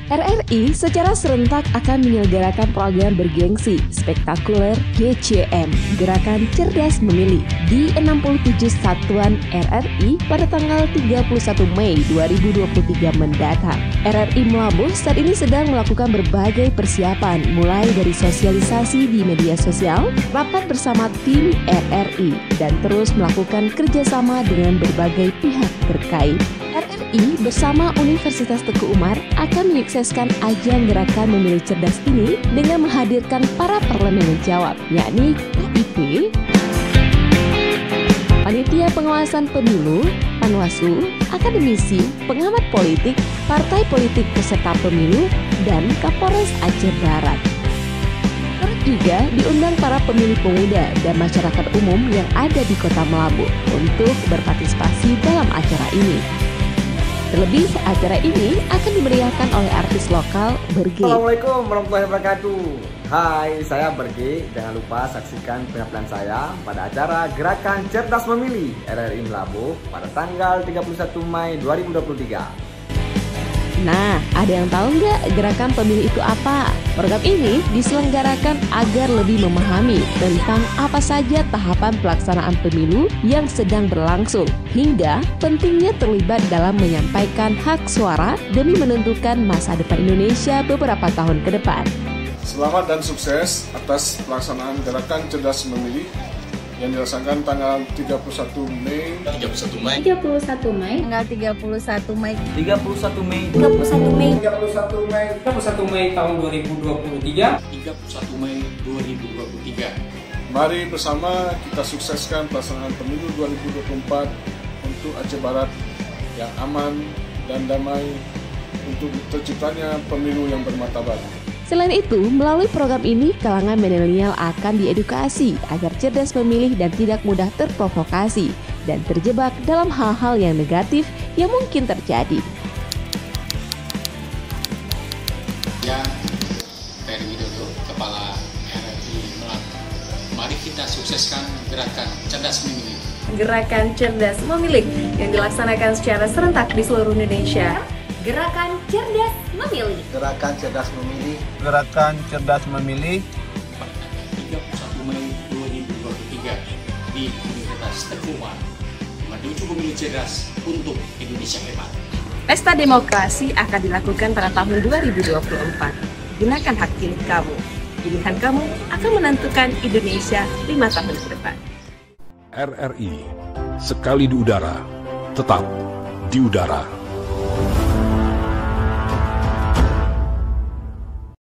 RRI secara serentak akan menyelenggarakan program bergengsi spektakuler GCM, Gerakan Cerdas Memilih, di 67 satuan RRI pada tanggal 31 Mei 2023 mendatang. RRI Melabuh saat ini sedang melakukan berbagai persiapan, mulai dari sosialisasi di media sosial, rapat bersama tim RRI, dan terus melakukan kerjasama dengan berbagai pihak terkait. RRI bersama Universitas Teguh Umar akan menyukseskan ajang Gerakan Memilih Cerdas ini dengan menghadirkan para parlemen menjawab, yakni KIP, Panitia Pengawasan Pemilu, Panwaslu, akademisi, pengamat politik, partai politik peserta pemilu, dan Kapolres Aceh Barat. Turut juga diundang para pemilih pemuda dan masyarakat umum yang ada di Kota Melabuh untuk berpartisipasi dalam acara ini. Terlebih, acara ini akan dimeriahkan oleh artis lokal Berge. Assalamualaikum warahmatullahi wabarakatuh. Hai, saya Berge. Jangan lupa saksikan penampilan saya pada acara Gerakan Cerdas Memilih RRI Melabuh pada tanggal 31 Mei 2023. Nah, ada yang tahu nggak gerakan pemilih itu apa? Program ini diselenggarakan agar lebih memahami tentang apa saja tahapan pelaksanaan pemilu yang sedang berlangsung, hingga pentingnya terlibat dalam menyampaikan hak suara demi menentukan masa depan Indonesia beberapa tahun ke depan. Selamat dan sukses atas pelaksanaan Gerakan Cerdas Memilih yang dilaksanakan tanggal 31 Mei tanggal 31 Mei 31 Mei 31 Mei tahun 2023 31 Mei 2023. Mari bersama kita sukseskan pelaksanaan pemilu 2024 untuk Aceh Barat yang aman dan damai, untuk terciptanya pemilu yang bermartabat. Selain itu, melalui program ini, kalangan milenial akan diedukasi agar cerdas memilih dan tidak mudah terprovokasi dan terjebak dalam hal-hal yang negatif yang mungkin terjadi. Ya, Ferry Widodo, Kepala RRI Melabuh. Mari kita sukseskan Gerakan Cerdas Memilih. Gerakan Cerdas Memilih yang dilaksanakan secara serentak di seluruh Indonesia. Gerakan Cerdas Memilih. Gerakan Cerdas Memilih. Gerakan Cerdas Memilih. Pada 31 Mei 2023 di Universitas Teguh Umar. Menuju pemilu cerdas untuk Indonesia hebat. Pesta demokrasi akan dilakukan pada tahun 2024. Gunakan hak pilih kamu. Pilihan kamu akan menentukan Indonesia 5 tahun ke depan. RRI, sekali di udara, tetap di udara.